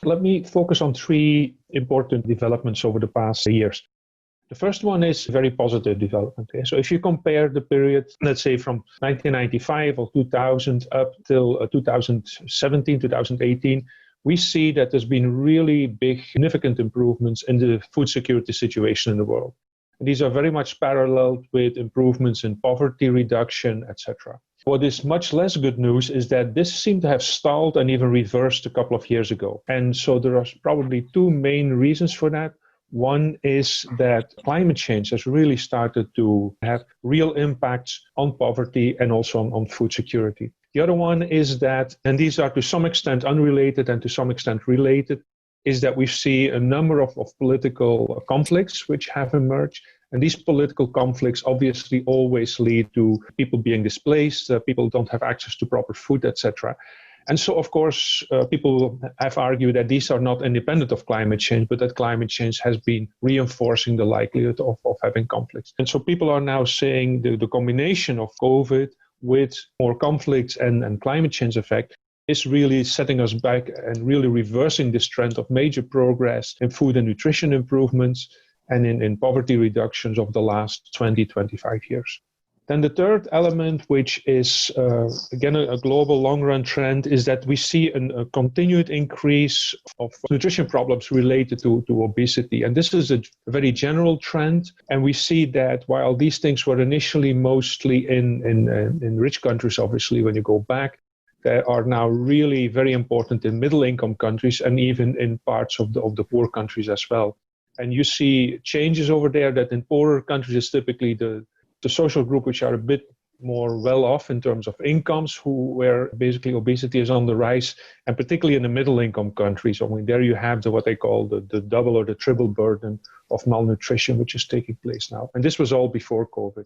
Let me focus on three important developments over the past years. The first one is very positive development. Okay? So if you compare the period, let's say from 1995 or 2000 up till 2017, 2018, we see that there's been really big, significant improvements in the food security situation in the world. And these are very much paralleled with improvements in poverty reduction, etc. What is much less good news is that this seemed to have stalled and even reversed a couple of years ago. And so there are probably two main reasons for that. One is that climate change has really started to have real impacts on poverty and also on food security. The other one is that, and these are to some extent unrelated and to some extent related, is that we see a number of political conflicts which have emerged. And these political conflicts obviously always lead to people being displaced, people don't have access to proper food, etc. And so, of course, people have argued that these are not independent of climate change, but that climate change has been reinforcing the likelihood of having conflicts. And so people are now saying the combination of COVID with more conflicts and climate change effect is really setting us back and really reversing this trend of major progress in food and nutrition improvements and in poverty reductions of the last 20, 25 years. Then the third element, which is, again, a global long-run trend, is that we see a continued increase of nutrition problems related to obesity. And this is a very general trend. And we see that while these things were initially mostly in rich countries, obviously, when you go back, they are now really very important in middle-income countries and even in parts of the poor countries as well. And you see changes over there that in poorer countries is typically the social group which are a bit more well off in terms of incomes, where basically obesity is on the rise, and particularly in the middle income countries. I mean, there you have what they call the double or the triple burden of malnutrition, which is taking place now. And this was all before COVID.